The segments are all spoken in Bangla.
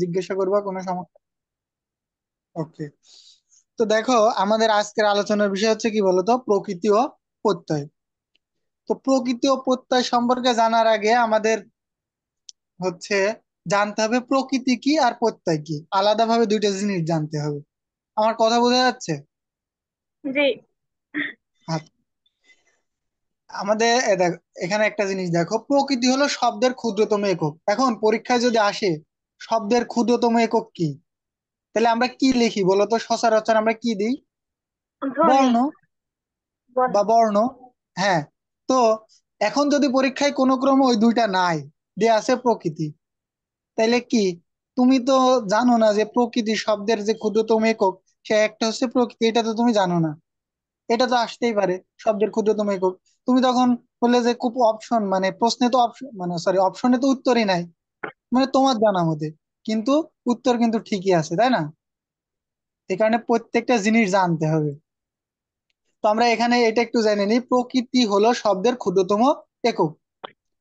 জিজ্ঞাসা করবা, কোনো সমস্যা? ওকে। তো দেখো, আমাদের আজকের আলোচনার বিষয় হচ্ছে কি বলতো, প্রকৃতি ও প্রত্যয়। তো প্রকৃতি ও প্রত্যয় সম্পর্কে জানার আগে আমাদের হচ্ছে জানতে হবে প্রকৃতি কি আর প্রত্যয় কি, আলাদাভাবে দুইটা জিনিস জানতে হবে। আমার কথা বোঝা যাচ্ছে? জি। আচ্ছা, আমাদের দেখো, এখানে একটা জিনিস দেখো, প্রকৃতি হলো শব্দের ক্ষুদ্রতম একক। এখন পরীক্ষায় যদি আসে শব্দের ক্ষুদ্রতম একক কি, তাহলে আমরা কি লিখি বলতো? সচরাচর আমরা কি দিই? ধ্বনি। বর্ণ বল। বা বর্ণ। হ্যাঁ। তো এখন যদি পরীক্ষায় কোনো ক্রমে ওই দুইটা নাই, দিয়ে আছে প্রকৃতি, তাইলে কি? তুমি তো জানো না যে প্রকৃতি শব্দের যে ক্ষুদ্রতম একক, সে একটা হচ্ছে প্রকৃতি, এটা তো তুমি জানো না। এটা তো আসতেই পারে শব্দের ক্ষুদ্রতম একক। তুমি তখন বললে যে খুব অপশন, মানে প্রশ্নে তো অপশন, মানে সরি, অপশনে তো উত্তরই নাই, মানে তোমার জানা মতে। কিন্তু উত্তর কিন্তু ঠিকই আছে, তাই না? এই কারণে প্রত্যেকটা জিনিস জানতে হবে। তো আমরা এখানে এটা একটু জেনে নিই, প্রকৃতি হলো শব্দের ক্ষুদ্রতম একক।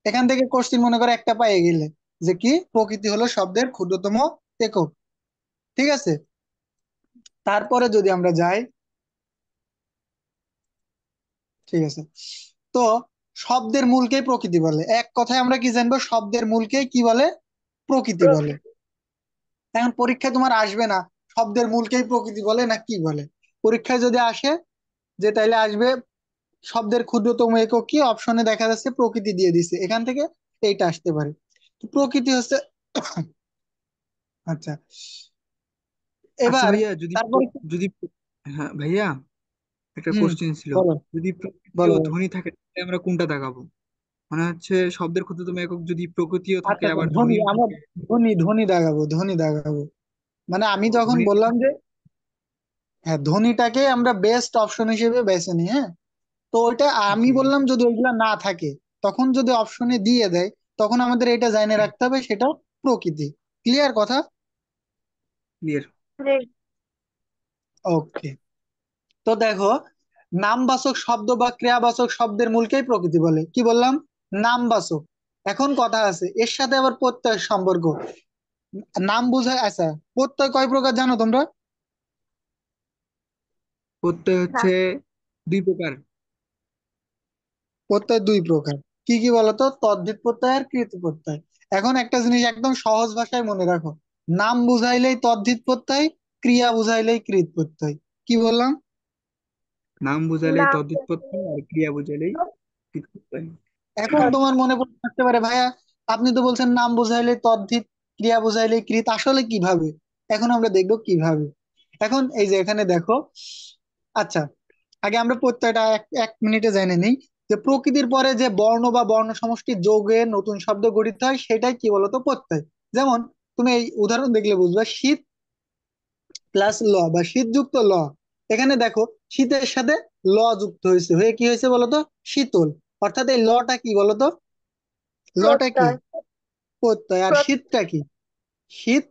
এখান থেকে কোশ্চিন মনে করে একটা পাইয়ে গেলে, যে কি প্রকৃতি হলো শব্দের ক্ষুদ্রতম একক। ঠিক আছে। তারপরে যদি আমরা যাই, ঠিক আছে, তো শব্দের মূলকেই প্রকৃতি বলে। এক কথায় আমরা কি জানবো, শব্দের মূলকেই কি বলে? প্রকৃতি বলে। প্রকৃতি। এখন পরীক্ষায় তোমার আসবে না শব্দের মূলকেই প্রকৃতি বলে না কি বলে। পরীক্ষায় যদি আসে যে, তাইলে আসবে শব্দের ক্ষুদ্রতম একক কি, অপশনে দেখা যাচ্ছে প্রকৃতি দিয়ে দিছে, এখান থেকে এইটা আসতে পারে। তো প্রকৃতি হচ্ছে আচ্ছা, আচ্ছা এবার ভাইয়া, যদি তারপরে যদি হ্যাঁ ভাইয়া, একটা হুম, কোশ্চেন ছিল। বলো যদি প্রকৃতি বলো ও বলো। ধ্বনি থাকে তাহলে আমরা কোনটা দেখাবো? মানে হচ্ছে শব্দের ক্ষুদ্রতম একক যদি প্রকৃতিও থাকে আচ্ছা আচ্ছা, আবার ধ্বনি, ধ্বনিও আমরা থাকে। ধ্বনি ধ্বনি দাগাবো, ধ্বনি দাগাবো। মানে আমি ও যখন ধ্বনি। বললাম যে হ্যাঁ, ধ্বনিটাকে আমরা বেস্ট অপশন হিসেবে বেছে নিই, হ্যাঁ। তো ওইটা আমি জি জি। বললাম, যদি ওইগুলা না থাকে তখন যদি অপশনে দিয়ে দেয়, তখন আমাদের এটা জানে রাখতে হবে সেটা প্রকৃতি। ক্লিয়ার কথা? ক্লিয়ার। জি। ওকে। তো দেখো, নামবাচক শব্দ বা ক্রিয়াবাচক শব্দের মূলকেই প্রকৃতি বলে। কি বললাম? নামবাচক। এখন কথা আছে এর সাথে আবার প্রত্যয়ের সম্পর্ক। নাম বুঝায়, আচ্ছা, প্রত্যয় কয় প্রকার জানো তোমরা? প্রত্যয় না। হচ্ছে দুই প্রকার। প্রত্যয় দুই প্রকার। কি কি বলতো? তদ্ধিত প্রত্যয় আর কৃত প্রত্যয়। এখন একটা জিনিস একদম সহজ ভাষায় মনে রাখো, নাম বুঝাইলেই তদ্ধিত প্রত্যয়, ক্রিয়া বুঝাইলেই কৃত প্রত্যয়। কি বললাম? নাম বুঝালেই নাম তদ্ধিত প্রত্যয় আর ক্রিয়া বুঝালেই কৃত প্রত্যয়। এখন তোমার মনে পড়ে থাকতে পারে, ভাইয়া আপনি তো বলছেন নাম বুঝাইলে তদ্ধিত, ক্রিয়া বুঝাইলে কৃত, আসলে কিভাবে? এখন আমরা দেখবো কিভাবে। এখন এই যে এখানে দেখো, আচ্ছা, আগে আমরা প্রত্যয়টা এক এক মিনিটে জেনে নিই, যে প্রকৃতির পরে যে বর্ণ বা বর্ণ সমষ্টি যোগে নতুন শব্দ গঠিত হয় সেটাই কি বলতো? প্রত্যয়। যেমন তুমি এই উদাহরণ দেখলে বুঝবা, শীত প্লাস ল বা শীত যুক্ত ল। এখানে দেখো, শীতের সাথে ল যুক্ত হয়েছে, হয়ে কি হয়েছে বলতো? শীতল। অর্থাৎ এই লটা কি বলতো? লটা কি? প্রত্যয়। প্রত্যয়। আর প্র- শীতটা কি? শীত,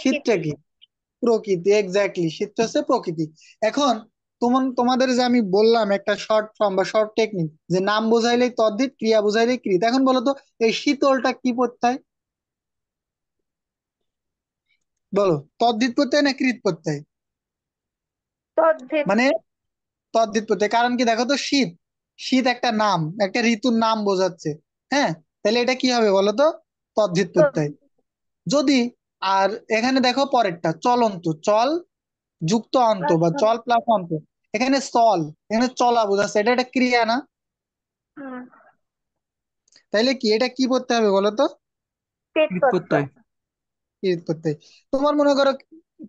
শীতটা প্রকৃতি। কি? প্রকৃতি। এক্স্যাক্টলি, শীতটা হচ্ছে প্রকৃতি। এখন তোমাদের যে আমি বললাম একটা শর্ট ফর্ম বা শর্ট টেকনিক, যে নাম বোঝাইলেই তদ্ধিত, ক্রিয়া বুঝাইলেই কৃত। এখন বলো তো, এই শীতলটা কি প্রত্যয়? বলো, তদ্ধিত প্রত্যয় না কৃত প্রত্যয়? তদ্ধিত। মানে তদ্ধিত প্রত্যয়। কারণ কি দেখো তো, শীত, শীত একটা নাম, একটা ঋতুর নাম বোঝাচ্ছে, হ্যাঁ। তাহলে এটা কি হবে বলো তো? তদ্ধিত প্রত্যয়। তদ্ধিত। যদি, আর এখানে দেখো পরেরটা চলন্ত, চল যুক্ত অন্ত বা চল প্লাস অন্ত। এখানে চল, এখানে চলা বোঝাচ্ছে, এটা একটা ক্রিয়া না? হুম। তাইলে কি এটা কি করতে হবে বলো তো? কৃত কৃত প্রত্যয়। প্রত্যয়। কৃত প্রত্যয়। তোমার মনে করো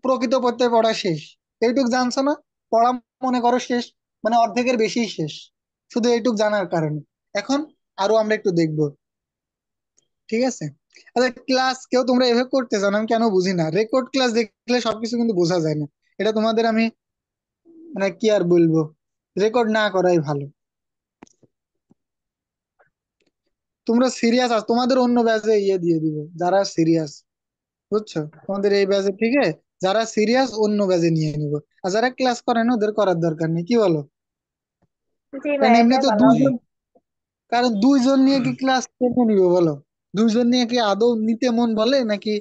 প্রকৃত প্রত্যয় পড়া শেষ, এইটুক জানছো না? পড়া মনে করো শেষ, মানে অর্ধেকের বেশি শেষ, শুধু এইটুক জানার কারণে। এখন আরো আমরা একটু দেখবো, ঠিক আছে? আচ্ছা, ক্লাস কেউ তোমরা এভাবে করতে জানো, আমি কেন বুঝি না। রেকর্ড ক্লাস দেখলে সবকিছু কিন্তু বোঝা যায় না। এটা তোমাদের আমি মানে কি আর বলবো, রেকর্ড না করাই ভালো। তোমরা সিরিয়াস আছো, তোমাদের অন্য ব্যাচে ইয়ে দিয়ে দিবে যারা সিরিয়াস, বুঝছো? তোমাদের এই ব্যাচে ঠিক আছে, যারা সিরিয়াস অন্য ব্যাচে নিয়ে নিবো। আর যারা ক্লাস করে না ওদের করার দরকার নেই, কি বলো? জি কারণ ভাই, এমনি এটা তো ভালো জি। হবে। দুইজন, কারণ দুইজন নিয়ে কি ক্লাস কেমনে নিবো বলো? দুইজন নিয়ে কি আদৌ নিতে মন বলে নাকি?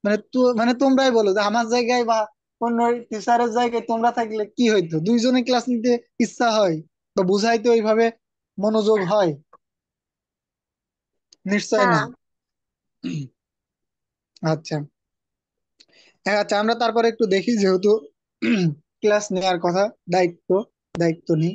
মানে মানে তোমরাই বলো যে আমার জায়গায় বা অন্য টিচারের জায়গায় তোমরা থাকলে কি হইতো, দুইজনে ক্লাস নিতে ইচ্ছা হয় বা বুঝাইতে ওইভাবে মনোযোগ হয়? নিশ্চয় না। না। আচ্ছা, হ্যাঁ, আচ্ছা আমরা তারপরে একটু দেখি, যেহেতু ক্লাস নেওয়ার কথা, দায়িত্ব দায়িত্ব নেই।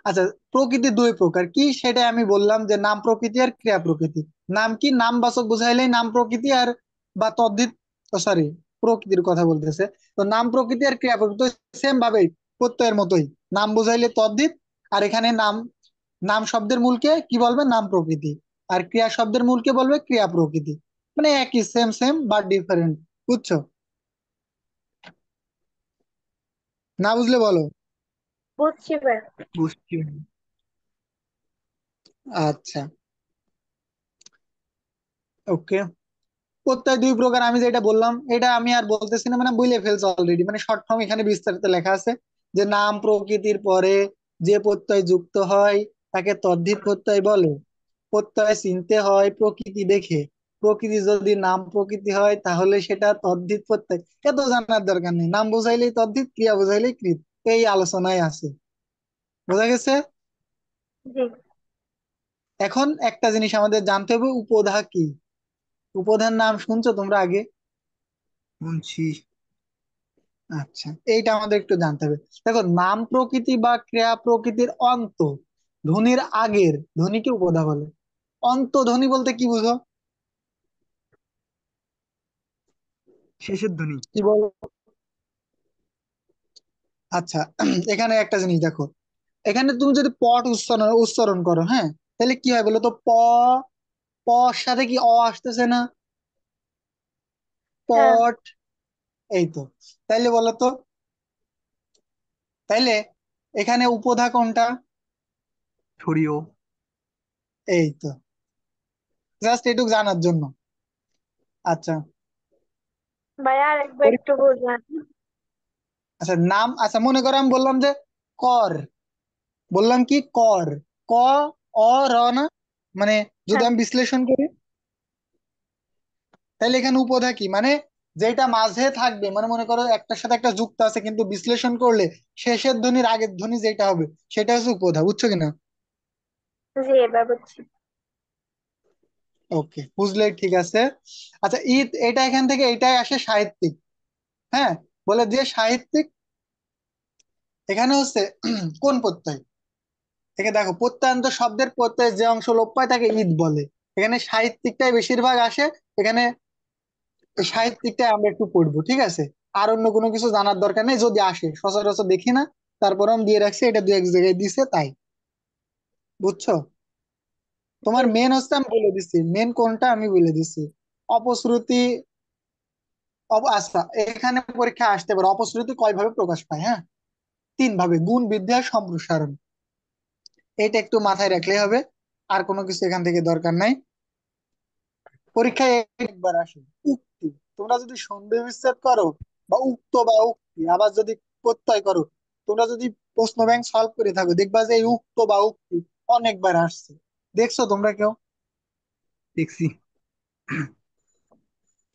আচ্ছা, প্রকৃতি দুই প্রকার কি সেটা আমি বললাম, যে নাম প্রকৃতি আর ক্রিয়া প্রকৃতি। নাম কি, নামবাচক বুঝাইলেই নাম প্রকৃতি, আর বা তদ্ধিত, সরি, প্রকৃতির কথা বলতেছে। তো নাম প্রকৃতি আর ক্রিয়া প্রকৃতি সেম ভাবেই, প্রত্যয়ের মতোই। নাম বুঝাইলে তদ্ধিত, আর এখানে নাম, নাম শব্দের মূলকে কি বলবে, নাম প্রকৃতি, আর ক্রিয়া শব্দের মূলকে বলবে ক্রিয়া প্রকৃতি। মানে একই, সেম সেম বাট ডিফারেন্ট। বুঝছো? না বুঝলে বলো। বুঝছি ভাই। বুঝছি। আচ্ছা, ওকে। প্রত্যয় দুই প্রকার, আমি যেটা বললাম এটা আমি আর বলতেছি না, মানে বুঝলে ফেলছো অলরেডি, মানে শর্ট ফর্ম এখানে বিস্তারিত লেখা আছে। যে নাম প্রকৃতির পরে যে প্রত্যয় যুক্ত হয় তাকে তদ্ধিত প্রত্যয় বলে। প্রত্যয় চিনতে হয় প্রকৃতি দেখে। প্রকৃতি যদি নাম প্রকৃতি হয় তাহলে সেটা তদ্ধিত প্রত্যয়। এত জানার দরকার নেই, নাম বুঝাইলেই তদ্ধিত, ক্রিয়া বুঝাইলেই কৃত। এই আলোচনায় আছে। বোঝা গেছে? জি। এখন একটা জিনিস আমাদের জানতে হবে, উপধা কি। উপধার নাম শুনছো তোমরা আগে? শুনছি। আচ্ছা, এইটা আমাদের একটু জানতে হবে। দেখো, নাম প্রকৃতি বা ক্রিয়া প্রকৃতির অন্ত ধ্বনির আগের ধ্বনিকে উপধা বলে। অন্ত ধ্বনি বলতে কি বুঝো? শেষের ধ্বনি। কি বল? আচ্ছা, এখানে একটা জিনিস দেখো, এখানে তুমি যদি পট উচ্চারণ উচ্চারণ করো, হ্যাঁ, তাহলে কি হয় বলো তো? প সাথে কি অ আসতেছে না? হ্যাঁ। পট। এই তো। তাইলে বলো তো, তাইলে এখানে উপধা কোনটা? ছড়িও। এই তো, জাস্ট এটুক জানার জন্য। আচ্ছা, ভাই আর একবার একটু বুঝলেন। আচ্ছা নাম, আচ্ছা মনে করো আমি বললাম যে কর, বললাম কি কর, ক, অ, র না, মানে যদি হ্যাঁ। আমি বিশ্লেষণ করি, তাহলে এখানে উপধা কি মানে, যেটা মাঝে থাকবে, মানে মনে করো একটার সাথে একটা যুক্ত আছে, কিন্তু বিশ্লেষণ করলে শেষের ধ্বনির আগের ধ্বনি যেটা হবে সেটা হচ্ছে উপধা। বুঝছো কিনা? জি, এবার বুঝছি। ওকে, বুঝলেই ঠিক আছে। আচ্ছা, ঈদ এটা এখান থেকে এটাই আসে সাহিত্যিক। হ্যাঁ, বলে যে সাহিত্যিক, এখানে হচ্ছে কোন প্রত্যয়, থেকে দেখো প্রত্যয়ান্ত শব্দের প্রত্যয় যে অংশ লোপ পায় তাকে ঈদ বলে। এখানে সাহিত্যিকটাই বেশিরভাগ আসে। এখানে সাহিত্যিকটাই আমরা একটু পড়বো, ঠিক আছে? আর অন্য কোনো কিছু জানার দরকার নেই, যদি আসে সচরাচর দেখি না, তারপরে আমি দিয়ে রাখছি, এটা দু এক জায়গায় দিছে তাই। বুঝছো? জি। তোমার মেন হচ্ছে, আমি বলে দিচ্ছি মেন কোনটা, আমি বলে দিচ্ছি। অপশ্রুতি, আচ্ছা, এখানে পরীক্ষা আসতে পারে অপশ্রুতি কয় ভাবে প্রকাশ পায়, হ্যাঁ? তিন ভাবে: গুণ, বৃদ্ধি আর সম্প্রসারণ। এটা একটু মাথায় রাখলে হবে, আর কোনো কিছু এখান থেকে দরকার নাই। পরীক্ষায় একবার আসে উক্তি। তোমরা যদি সন্ধি বিচ্ছেদ করো বা উক্ত বা উক্তি, আবার যদি প্রত্যয় করো, তোমরা যদি প্রশ্ন ব্যাংক সলভ করে থাকো, দেখবা যে এই উক্ত বা উক্তি অনেকবার আসছে। দেখছো তোমরা কেউ? দেখছি।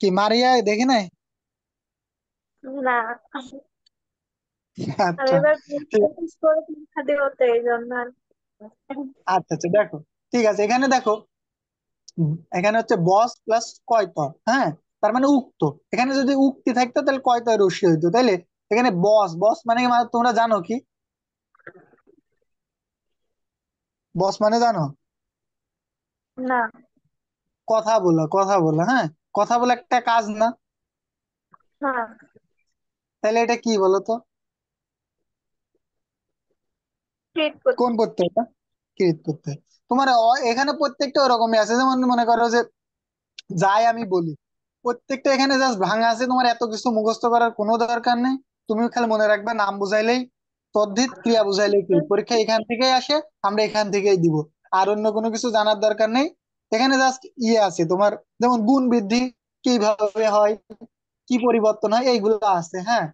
কি মারিয়া দেখে নাই? না, আমি আচ্ছা, এবার ঠিক, প্র্যাকটিস করে পরীক্ষা দেবো তো এই জন্য আর কি। আচ্ছা আচ্ছা, দেখো, ঠিক আছে, এখানে দেখো, এখানে হচ্ছে বস প্লাস কয়ত, হ্যাঁ, তার মানে উক্ত। এখানে যদি উক্তি থাকতো তাহলে কয়ত রস্যি হইতো, তাইলে এখানে বস, বস মানে কি, মানে তোমরা জানো কি বস মানে জানো? না। কথা বলা, কথা বলা, হ্যাঁ, কথা বলা একটা কাজ না? হ্যাঁ। তাহলে এটা কি বলো তো? ট্রিট কোন করছি। প্রত্যয়টা? কৃত প্রত্যয়। তোমার এখানে প্রত্যেকটা ওরকমই আছে, যেমন মনে করো যে যাই আমি বলি, প্রত্যেকটা এখানে জাস্ট ভাঙা আছে, তোমার এত কিছু মুখস্থ করার কোনো দরকার নেই। তুমি খালি মনে রাখবে নাম বুঝাইলেই তদ্ধিত, ক্রিয়া বুঝাইলেই কৃত। পরীক্ষা এখান থেকেই আসে, আমরা এখান থেকেই দিব। আর অন্য কোনো কিছু জানার দরকার নেই। এখানে জাস্ট ইয়ে আছে তোমার, যেমন গুণ বৃদ্ধি কিভাবে হয়, কি পরিবর্তন হয়, এইগুলো আছে, হ্যাঁ।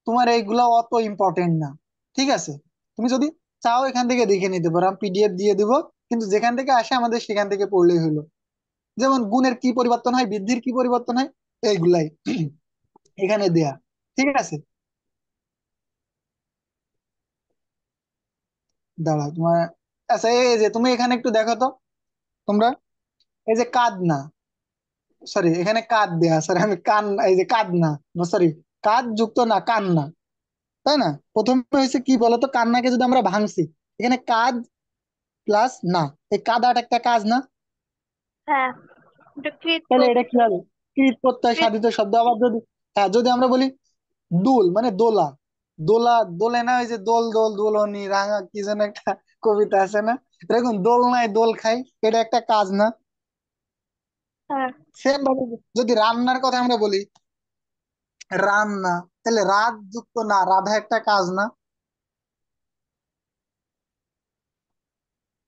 তোমার এইগুলো অত ইম্পর্টেন্ট না, ঠিক আছে? তুমি যদি চাও এখান থেকে দেখে নিতে পারো, আমি পিডিএফ দিয়ে দিব, কিন্তু যেখান থেকে আসে আমাদের সেখান থেকে পড়লেই হলো। যেমন গুণের কি পরিবর্তন হয়, বৃদ্ধির কি পরিবর্তন হয়, এইগুলাই এখানে দেয়া। ঠিক আছে, দাঁড়াও তোমার, আচ্ছা এই যে তুমি এখানে একটু দেখো তো তোমরা, এই যে কাঁদ না, সরি এখানে কাঁদ দেয়া, সরি আমি কান, এই যে কাঁদ না, সরি কাঁদ যুক্ত না কান্না, তাই না? প্রথমে হয়েছে কি বলতো, কান্নাকে যদি আমরা ভাঙছি, এখানে কাঁদ প্লাস না, এই কাদাটা একটা কাজ না? হ্যাঁ, এটা কৃত তাহলে এটা কি প্রত্যয়। হবে? কৃত প্রত্যয় কৃত। সাধিত শব্দ। আবার যদি, হ্যাঁ যদি আমরা বলি দুল মানে দোলা, দোলা দোলে না, ওই যে দোল দোল দোলনি রাঙা কি যেন একটা কবিতা আছে না, এরকম দোল নাই দোল খাই, এটা একটা কাজ না? হ্যাঁ। সেম ভাবে যদি রান্নার কথা আমরা বলি, রান্না, তাহলে রাত যুক্ত না রাধা একটা কাজ না?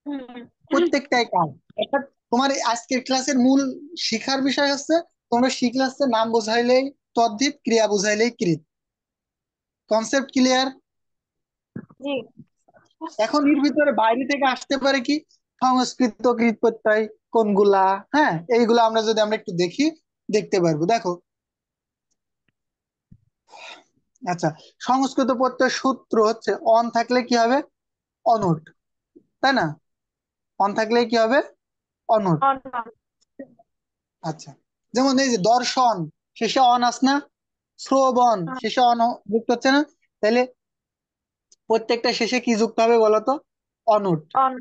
হুম। প্রত্যেকটাই কাজ। অর্থাৎ তোমার এই আজকের ক্লাসের মূল শিখার বিষয় হচ্ছে, তোমরা শিখলে হচ্ছে নাম বোঝাইলেই তদ্ধিত, ক্রিয়া বুঝাইলেই কৃত। Concept clear? জি। এখন এর ভিতরে বাইরে থেকে আসতে পারে কি, সংস্কৃত কৃত প্রত্যয় কোনগুলা, হ্যাঁ এইগুলো আমরা যদি আমরা একটু দেখি, দেখতে পারবো। দেখো, আচ্ছা, সংস্কৃত প্রত্যয়ের সূত্র হচ্ছে অন থাকলে কি হবে, অনট, তাই না? অন থাকলে কি হবে, অনট। অনন। আচ্ছা, যেমন এই যে দর্শন, শেষে অন আস না, শ্রবণ শেষে অন যুক্ত হচ্ছে না, তাহলে প্রত্যেকটা শেষে কি যুক্ত হবে বলতো, অনুট। অন।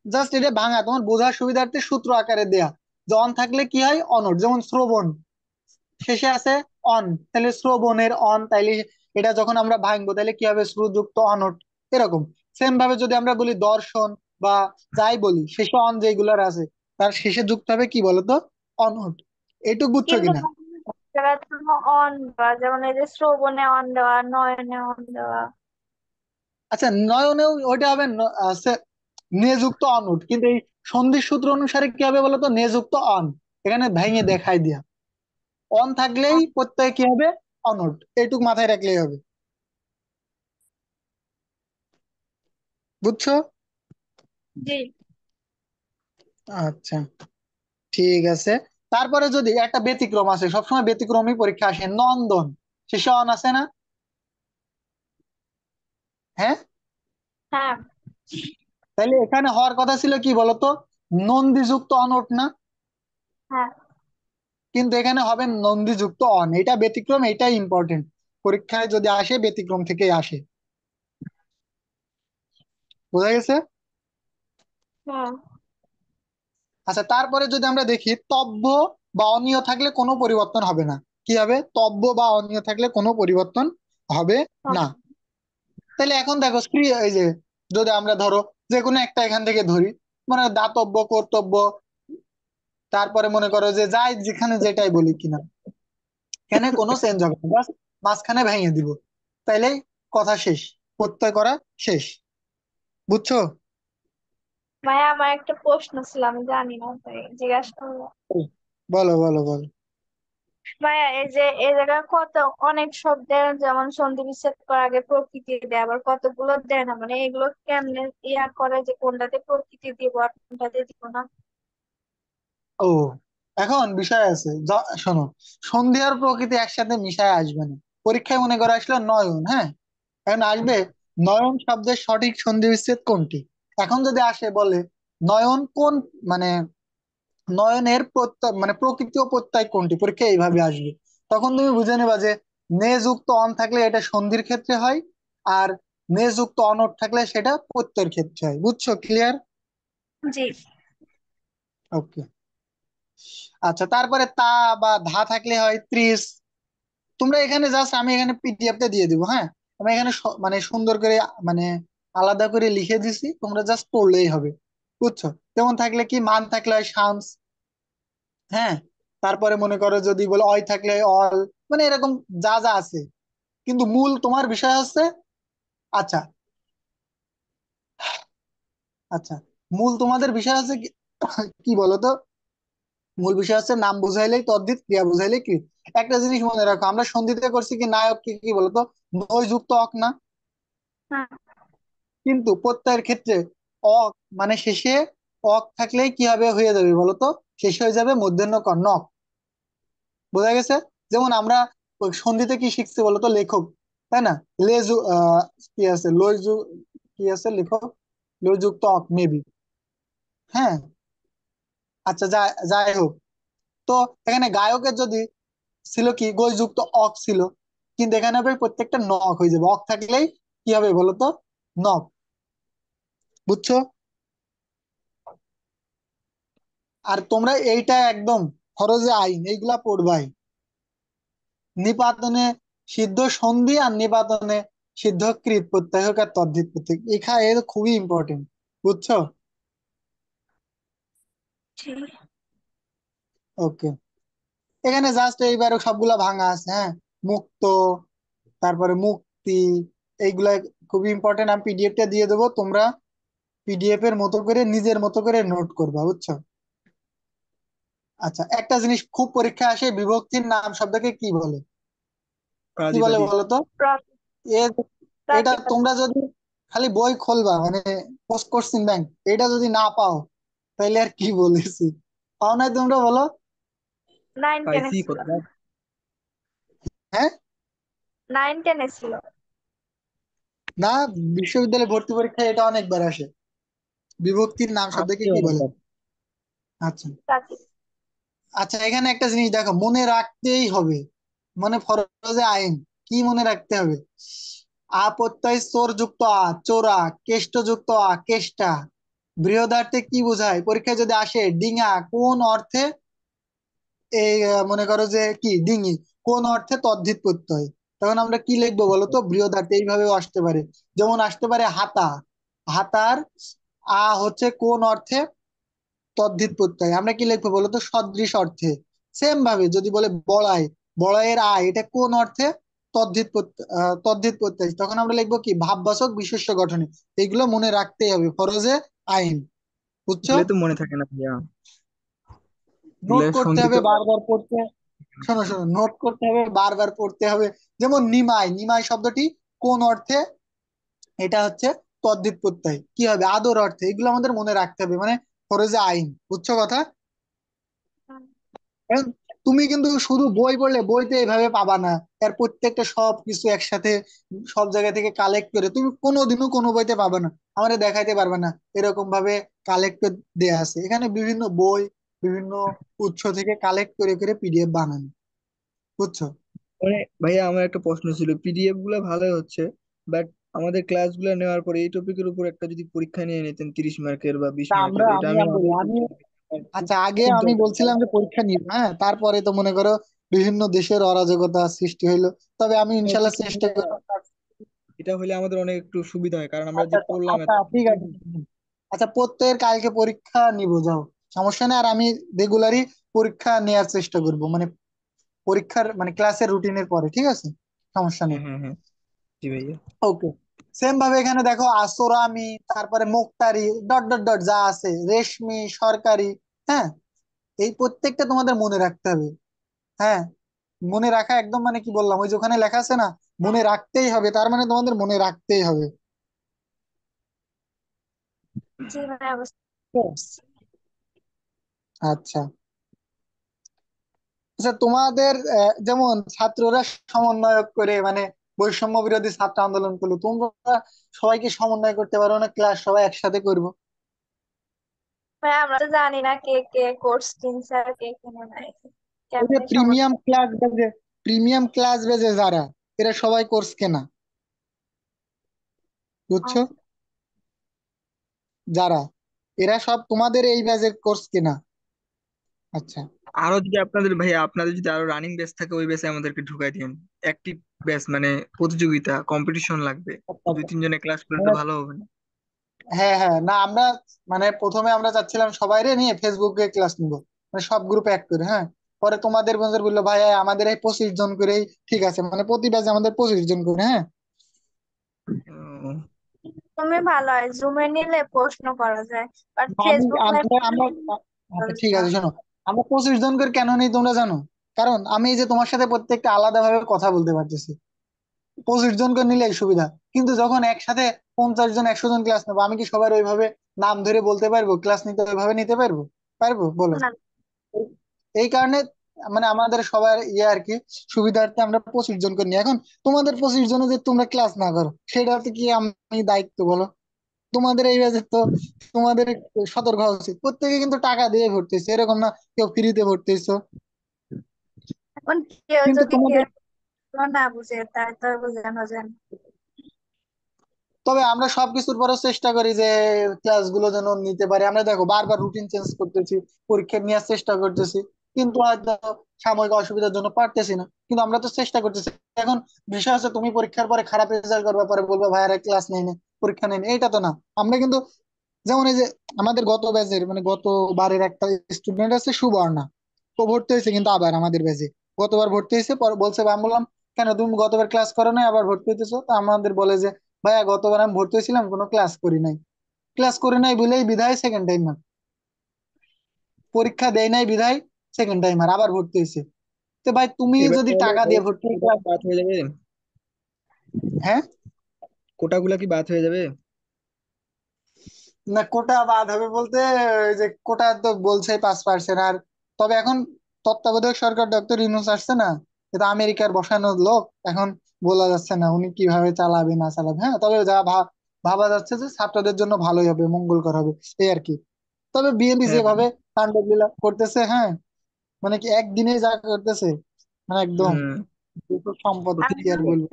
জাস্ট এটা ভাঙা তোমার বোঝার সুবিধার্থে সূত্র আকারে দেয়া, যে অন থাকলে কি হয়, অনুট। যেমন শ্রবণ শেষে আছে অন, তাহলে শ্রবণের অন, তাইলে এটা যখন আমরা ভাঙবো তাহলে কি হবে, শ্রুযুক্ত অনুট। এরকম সেম ভাবে যদি আমরা বলি দর্শন বা যাই বলি, শেষে অন যেগুলার আছে, তার শেষে যুক্ত হবে কি বলতো, অনুট। এইটুক বুঝছো কিন্তু কিনা? জায়গার জন্য অন দেওয়া, যেমন এই যে শ্রবণে অন দেওয়া, নয়নে অন দেওয়া। আচ্ছা, নয়নেও ওইটা হবে নেযুক্ত অনুট, কিন্তু এই সন্ধির সূত্র অনুসারে কি হবে বলতো, নেযুক্ত অন, এখানে ভেঙে দেখাই দিয়া, অন থাকলেই প্রত্যয় কি হবে, অনুট। এইটুক মাথায় রাখলেই হবে, বুঝছো? জি। আচ্ছা, ঠিক আছে। তারপরে যদি একটা ব্যতিক্রম আছে, সবসময় ব্যতিক্রমই পরীক্ষা আসে, নন্দন শেষে অন আছে না? হ্যাঁ, হ্যাঁ। তাহলে এখানে হওয়ার কথা ছিল কি বলতো, নন্দীযুক্ত অনট না? হ্যাঁ। কিন্তু এখানে হবে নন্দীযুক্ত অন, এটা ব্যতিক্রম, এটাই ইম্পর্টেন্ট, পরীক্ষায় যদি আসে ব্যতিক্রম থেকেই আসে। বোঝা গেছে? হুম। আচ্ছা, তারপরে যদি আমরা দেখি তব্য বা অনিয় থাকলে কোনো পরিবর্তন হবে না। কি হবে, তব্য বা অনিয় থাকলে কোনো পরিবর্তন হবে না। তাহলে এখন দেখো স্ত্রী, এই যে যদি আমরা ধরো যে কোনো একটা এখান থেকে ধরি, মানে দাতব্য কর্তব্য, তারপরে মনে করো যে যাই যেখানে যেটাই বলি কিনা, এখানে কোনো চেঞ্জ হবে না, বাস মাঝখানে ভেঙে দিব, তাইলেই কথা শেষ, প্রত্যয় করা শেষ। বুঝছো? ভাইয়া, আমার একটা প্রশ্ন ছিল, আমি জানি না তাই জিজ্ঞাসা করবো। বলো বলো বলো। ভাইয়া, এই যে এই জায়গায় কত অনেক শব্দের যেমন সন্ধি বিচ্ছেদ করার আগে প্রকৃতি দেয়, আবার কতগুলো দেয় না, মানে এগুলো কেমনে ইয়া করে যে কোনটাতে প্রকৃতি দিব আর কোনটাতে দিব না? ও, এখন বিষয় আছে, শোনো, সন্ধি আর প্রকৃতি একসাথে মিশায় আসবে না। পরীক্ষায় মনে করে আসলো নয়ন, হ্যাঁ, এখন আসবে নয়ন শব্দের সঠিক সন্ধি বিচ্ছেদ কোনটি। এখন যদি আসে বলে নয়ন কোন, মানে নয়নের প্রত্যয় মানে প্রকৃতি ও প্রত্যয় কোনটি, পরীক্ষা এইভাবে আসবে, তখন তুমি বুঝে নেবা যে নে যুক্ত অন থাকলে এটা সন্ধির ক্ষেত্রে হয়, আর নে যুক্ত অনট থাকলে সেটা প্রত্যয়ের ক্ষেত্রে হয়। বুঝছো? ক্লিয়ার? জি। ওকে। আচ্ছা, তারপরে তা বা ধা থাকলে হয় 30। তোমরা এখানে জাস্ট, আমি এখানে পিডিএফ টা দিয়ে দিব, হ্যাঁ, আমি এখানে মানে সুন্দর করে, মানে আলাদা করে লিখে দিছি, তোমরা জাস্ট পড়লেই হবে। বুঝছো? যেমন থাকলে কি, মান থাকলে হয় শামস, হ্যাঁ, তারপরে মনে করো যদি বলো অয় থাকলে হয় অল, মানে এরকম যা যা আছে, কিন্তু মূল তোমার বিষয় হচ্ছে, আচ্ছা, আচ্ছা, মূল তোমাদের বিষয় হচ্ছে কি, কি বলতো, মূল বিষয় হচ্ছে নাম বুঝাইলেই তদ্ধিত, ক্রিয়া বুঝাইলেই কৃত। একটা জিনিস মনে রাখো, আমরা সন্ধিতে করছি কি, নায়ক কি কি বলতো, নয় যুক্ত অক না? হ্যাঁ। কিন্তু প্রত্যয়ের ক্ষেত্রে অক, মানে শেষে অক থাকলেই কি হবে, হয়ে যাবে বলতো, শেষ হয়ে যাবে মূর্ধন্য ক, নক। বোঝা গেছে? যেমন আমরা ওই সন্ধিতে কি শিখছি বলতো, লেখক, তাই না? লেজু কি আছে, লইজু, কি আছে লেখক, লযুক্ত অক মেবি। হ্যাঁ, আচ্ছা, যাই যাই হোক। তো এখানে গায়কের যদি ছিল কি গইযুক্ত অক ছিল, কিন্তু এখানে হবে প্রত্যেকটা নক হয়ে যাবে, অক থাকলেই কি হবে বলতো, নক। বুঝছো? আর তোমরা এইটা একদম ফরজে আইন এইগুলা পড়বাই। নিপাতনে সিদ্ধ সন্ধি আর নিপাতনে সিদ্ধ কৃত প্রত্যয় হোক আর তদ্ধিত প্রত্যয়, এখানে এর খুবই ইম্পর্টেন্ট। বুঝছো? জি। ওকে, এখানে জাস্ট এইবার সবগুলা ভাঙা আছে, হ্যাঁ। মুক্ত, তারপরে মুক্তি, এইগুলা খুবই ইম্পর্টেন্ট। আমি পিডিএফটা দিয়ে দেবো, তোমরা পিডিএফ এর মতো করে নিজের মতো করে নোট করবা, বুঝছো? আচ্ছা, একটা জিনিস খুব পরীক্ষা আসে, বিভক্তির নাম শব্দকে কি বলে? কি বলে প্রাতিপাদিক। বলো তো? প্র- এ এটা প্রতিপাদ্য। তোমরা যদি খালি বই খুলবা, মানে পোস্ট কোশ্চিন ব্যাংক, এটা যদি না পাও তাহলে আর কি বলেছি। পাও নাই তোমরা, বলো। 9 10 পাইছি ছিল। কতবার। হ্যাঁ, 9 10 ছিল। না, বিশ্ববিদ্যালয়ে ভর্তি পরীক্ষায় এটা অনেকবার আসে, বিভক্তির নাম শব্দকে আসছে কি বলে? অনেকবার। আচ্ছা। প্রাতি আচ্ছা, এখানে একটা জিনিস দেখো, মনে রাখতেই হবে, মানে ফরজে আইন, কি মনে রাখতে হবে? আ প্রত্যয় চোর যুক্ত আ, চোরা, কেষ্ট যুক্ত আ, কেষ্টা। বৃহদার্থে কি বোঝায় পরীক্ষায় যদি আসে? ডিঙা কোন অর্থে, এই মনে করো যে কি ডিঙি, কোন অর্থে তদ্ধিত প্রত্যয়, তখন আমরা কি লিখবো বলো তো, বৃহদার্থে এইভাবেও আসতে পারে। যেমন আসতে পারে হাতা, হাতার আ হচ্ছে কোন অর্থে তদ্ধিত প্রত্যয়, আমরা কি লিখবো বলতো, সদৃশ অর্থে। সেম ভাবে যদি বলে বড়াই, বড়াইয়ের আয়, এটা কোন অর্থে? তদ্ধিত প্রত্যয়, তখন আমরা লিখবো কি ভাববাচক বিশেষ্য গঠনে। এগুলো মনে রাখতেই হবে, ফরজে আইন। বুঝছো? এগুলো তো মনে থাকে না ভাইয়া। নোট এগুলো করতে শুনতে হবে তো বারবার পড়তে। শোনো শোনো, নোট করতে হবে, বারবার পড়তে হবে। যেমন নিমাই, নিমাই শব্দটি কোন অর্থে? এটা হচ্ছে তদ্ধিত প্রত্যয়, কি হবে আদর অর্থে। এগুলো আমাদের মনে রাখতে হবে, মানে ফরজে আইন। বুঝছো কথা? এখন তুমি কিন্তু শুধু বই পড়লে বইতে এইভাবে পাবা না, এর প্রত্যেকটা সব কিছু একসাথে সব জায়গা থেকে কালেক্ট করে তুমি কোনোদিনও কোনো বইতে পাবা না, আমাদের দেখাইতে পারবে না এরকম ভাবে কালেক্ট করে দেয়া আছে। এখানে বিভিন্ন বই, বিভিন্ন উৎস থেকে কালেক্ট করে করে পিডিএফ বানানো। বুঝছো? মানে ভাইয়া আমার একটা প্রশ্ন ছিল, পিডিএফ গুলো ভালোই হচ্ছে, বাট আমাদের ক্লাসগুলো নেওয়ার পরে এই টপিকের উপর একটা যদি পরীক্ষা নিয়ে নিতেন 30 মার্কের বা বিশ তা মার্কের, আমরা, এটা আমি আমি বলি, অনেক আমি খুব আচ্ছা, আগে খুব আমি দরকার। বলছিলাম যে পরীক্ষা নিব, হ্যাঁ, তারপরে তো মনে করো বিভিন্ন দেশের অরাজকতা সৃষ্টি হইলো। তবে আমি হচ্ছে ইনশাল্লাহ কি চেষ্টা ভাইয়া, করবো। এটা হলে আমাদের অনেক একটু সুবিধা হয়, কারণ আমরা আচ্ছা যে আচ্ছা পড়লাম আচ্ছা, এত। ঠিক আছে। আচ্ছা, প্রত্যেকের কালকে পরীক্ষা নিব, যাও, সমস্যা নেই। আর আমি রেগুলারই পরীক্ষা নেওয়ার চেষ্টা করব, মানে পরীক্ষার মানে ক্লাসের রুটিনের পরে, ঠিক আছে, সমস্যা নেই। হ্যাঁ হ্যাঁ হ্যাঁ, জি ভাইয়া। ওকে, সেম ভাবে এখানে দেখো আসরামি, তারপরে মুক্তারি, ডট ডট ডট যা আছে, রেশমি, সরকারি, হ্যাঁ, এই প্রত্যেকটা তোমাদের মনে রাখতে হবে। হ্যাঁ, মনে রাখা একদম, মানে কি বললাম, ওই যে ওখানে লেখা আছে না, মনে রাখতেই হবে, তার মানে তোমাদের মনে রাখতেই হবে। জি ভাইয়া, বুঝতে তো, পারছি। আচ্ছা। আচ্ছা, তোমাদের যেমন ছাত্ররা সমন্বয় করে, মানে বৈষম্য বিরোধী ছাত্র আন্দোলন করলো, তোমরা সবাইকে সমন্বয় করতে পারো না, ক্লাস সবাই একসাথে করবো। ভাইয়া আমরা তো জানি না কে কে কোর্স কিনছে আর কে কিনে নাই, ওই যে কেমনে প্রিমিয়াম সমস্যা। ক্লাস বেজে, প্রিমিয়াম ক্লাস বেজে যারা, এরা সবাই কোর্স কেনা। বুঝছো? যারা, এরা সব তোমাদের এই ব্যাচের কোর্স কেনা। আচ্ছা আরো যদি আপনাদের ভাইয়া, আপনাদের যদি আরো রানিং ব্যাচ থাকে ওই ব্যাচে আমাদেরকে ঢুকাই দিন। অ্যাক্টিভ ব্যাচ মানে প্রতিযোগিতা, কম্পিটিশন লাগবে। আচ্ছা দুই আচ্ছা। তিনজনে ক্লাস করলে তো মানে ভালো হবে না? হ্যাঁ হ্যাঁ, না আমরা মানে প্রথমে আমরা চাচ্ছিলাম সবাইরে নিয়ে ফেসবুকে ক্লাস নিবো, মানে সব গ্রুপে অ্যাড করে, হ্যাঁ। পরে তোমাদের বন্ধুরা বললো ভাই আমাদের এই 25 জন করেই ঠিক আছে, মানে প্রতি ব্যাচে আমাদের 25 জন করে, হ্যাঁ। ও, তুমি ভালো হয় জুমে নিলে প্রশ্ন করা যায়, বাট আমি ফেসবুক লাইভ আমরা আমরা আচ্ছা ঠিক আছে, শোনো, আমরা 25 জন করে কেন নেই তোমরা জানো? কারণ আমি এই যে তোমার সাথে প্রত্যেকটা আলাদাভাবে কথা বলতে পারতেছি, 25 জন করে নিলে সুবিধা। কিন্তু যখন একসাথে 50 জন 100 জন ক্লাস নেবো, আমি কি সবার ওইভাবে নাম ধরে বলতে পারবো, ক্লাস নিতে ওইভাবে নিতে পারবো? পারবো, বলো। না, এই কারণে মানে আমাদের সবার ইয়ে আর কি, সুবিধার্থে আমরা 25 জন করে নিই। এখন তোমাদের 25 জনে যে তোমরা ক্লাস না করো সেটাতে কি আমি দায়িত্ব বলো? তোমাদের এই ব্যাচে তো তোমাদের একটু সতর্ক হওয়া উচিত। প্রত্যেকে কিন্তু টাকা দিয়ে ভর্তি হচ্ছে, এরকম না কেউ ফ্রিতে ভর্তি হইছো। এখন কেউ কিন্তু যদি তোমাদের, কেউ না বুঝে তার তো আর বোঝানো যায় না। তবে আমরা সবকিছুর পরেও চেষ্টা করি যে ক্লাস গুলো যেন নিতে পারি। আমরা দেখো বারবার রুটিন চেঞ্জ করতেছি, পরীক্ষা নেওয়ার চেষ্টা করতেছি, কিন্তু হয়তো সাময়িক অসুবিধার জন্য পারতেছি না, কিন্তু আমরা তো চেষ্টা করতেছি। এখন বিষয় হচ্ছে তুমি পরীক্ষার পরে খারাপ রেজাল্ট করবার পরে বলবো ভাইয়ারা ক্লাস নেই না, পরীক্ষা নেই না, এটা তো না। আমরা কিন্তু যেমন এই যে আমাদের গত ব্যাচের মানে গতবারের একটা স্টুডেন্ট আছে সুবর্ণা, ও ভর্তি হয়েছে কিন্তু আবার আমাদের ব্যাচে। গতবার ভর্তি হয়েছে, পরে বলছে আমি বললাম কেন তুমি গতবার ক্লাস করো নাই আবার ভর্তি হইতেছো? তো আমাদের বলে যে ভাইয়া গতবার আমি ভর্তি হয়েছিলাম কোনো ক্লাস করি নাই, ক্লাস করি নাই বলেই বিধায় সেকেন্ড টাইম পরীক্ষা দেয় নাই বিধায় সেকেন্ড টাইমার আবার ভর্তি হয়েছে। তো ভাই তুমি এবার যদি তাহলে টাকা দিয়ে ওর ভর্তি হইতে, কোটা কি বাদ হয়ে যাবে? হ্যাঁ, কোটাগুলা কি বাদ হয়ে যাবে? না কোটা বাদ হবে বলতে ওই যে কোটা তো বলছে 5%। আর তবে এখন তত্ত্বাবধায়ক সরকার ডক্টর ইউনূস আসছে না, এটা আমেরিকার বসানো লোক, এখন বলা যাচ্ছে না উনি কিভাবে চালাবে না চালাবে। হ্যাঁ, তবে যা ভাবা যাচ্ছে যে ছাত্রদের জন্য ভালোই হবে, মঙ্গলকর হবে, এই আর কি। তবে বিএনপি হ্যাঁ। যেভাবে কাণ্ডলীলা করতেছে, হ্যাঁ, মানে কি একদিনে যা করতেছে, মানে একদম হুম। দেশের সম্পদ, আর কি আর বলবো।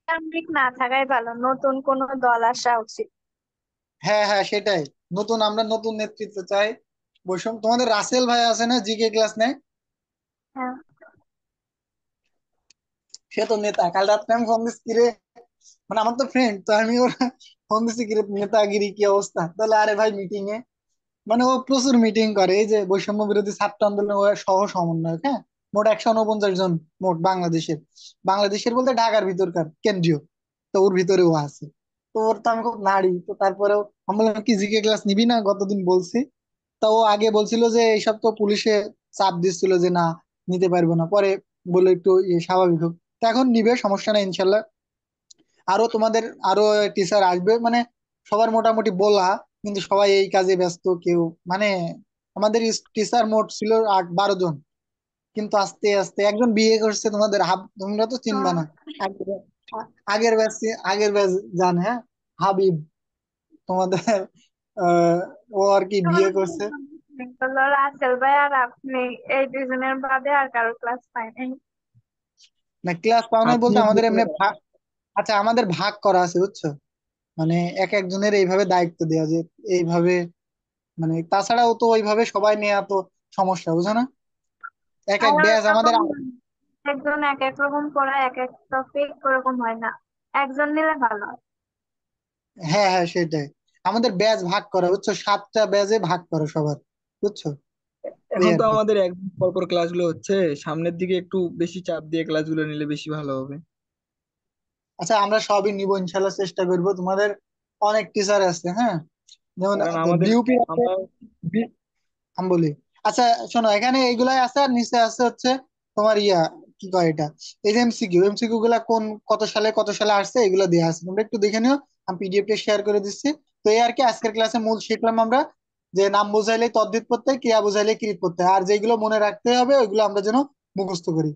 সামরিক না থাকাই ভালো, নতুন কোন দল আসা উচিত। হ্যাঁ হ্যাঁ সেটাই, আমরা নতুন নেতৃত্ব চাই। বৈষম্য, তোমাদের রাসেল ভাই আছে না, জিকে ক্লাস নেয়, হ্যাঁ। সে তো নেতা। কাল রাত্রে আমি ফোন দিচ্ছি রে, মানে আমার তো ফ্রেন্ড, তো আমি ওর ফোন দিচ্ছি কি রে, নেতাগিরি কি অবস্থা? তাহলে আরে ভাই মিটিং এ, মানে ও প্রচুর মিটিং করে, এই যে বৈষম্য বিরোধী ছাত্র আন্দোলন ও সহ সমন্বয়ক, হ্যাঁ, মোট 149 জন মোট বাংলাদেশের, বলতে ঢাকার ভিতরকার কেন্দ্রীয়, তো ওর ভিতরে ও আছে। তো ওর তো আমি খুব নাড়ি, তো তারপরেও আমি বললাম কি জিকে ক্লাস নিবি না, গতদিন বলছি। তা ও আগে বলছিল যে এইসব তো পুলিশে চাপ দিচ্ছিল যে না নিতে পারবো না, পরে বলে একটু স্বাভাবিক হোক। তো এখন নিবে, সমস্যা নাই ইনশাল্লাহ। আরো তোমাদের আরো টিচার আসবে, মানে সবার মোটামুটি বলা, কিন্তু সবাই এই কাজে ব্যস্ত কেউ, মানে আমাদের টিচার মোট ছিল 8-12 জন, কিন্তু আস্তে আস্তে একজন বিয়ে করছে, তোমাদের তোমরা তো চিনবা না, আগের আগের ব্যাচ, জানে, হ্যাঁ, হাবিব, তোমাদের আহ ও আর কি বিয়ে করছে। হলো রাসেল ভাই আর আপনি, এই দুজনের বাদে আর কারো ক্লাস পাই নাই। না ক্লাস পাও নাই আপনি বলতে আমাদের বিয়ে এমনি আচ্ছা আমাদের ভাগ করা আছে বুঝছো, মানে এক একজনের এইভাবে দায়িত্ব দেওয়া যে এইভাবে, মানে তাছাড়াও তো ওইভাবে সবাই নেওয়া তো সমস্যা, বুঝো না, এক এক আর ব্যাচ আমাদের এরকম একজন এক এক রকম পড়ায়, এক এক টপিক ওরকম হয় না, একজন নিলে ভালো হয়। হ্যাঁ হ্যাঁ সেটাই, আমাদের ব্যাচ ভাগ করা বুঝছো, 7টা ব্যাচে ভাগ করা সবার, বুঝছো, এই এখন আর তো কি। আমাদের একদিন পর পর ক্লাসগুলো হচ্ছে, সামনের দিকে একটু বেশি চাপ দিয়ে ক্লাসগুলো নিলে বেশি ভালো হবে। আচ্ছা আমরা সবই নিব ইনশাল্লাহ, চেষ্টা করব। তোমাদের অনেক টিচার আছে, হ্যাঁ, যেমন কারণ আমাদের বিউপি আছে, আমরা আমি বলি। আচ্ছা শোনো, এখানে এইগুলাই আছে, আর নিচে আছে হচ্ছে তোমার ইয়া, কি কয় এটা, এই যে এমসিকিউ, গুলা কোন কত সালে আসছে এগুলো দেওয়া আছে, তোমরা একটু দেখে নিও, আমি পিডিএফ টা শেয়ার করে দিচ্ছি। তো এই আর কি, আজকের ক্লাসে মূল শিখলাম আমরা যে নাম বোঝাইলে তদ্ধিত প্রত্যয়, ক্রিয়া বোঝাইলে কৃত প্রত্যয়, আর যেগুলো মনে রাখতে হবে ওইগুলো আমরা যেন মুখস্থ করি।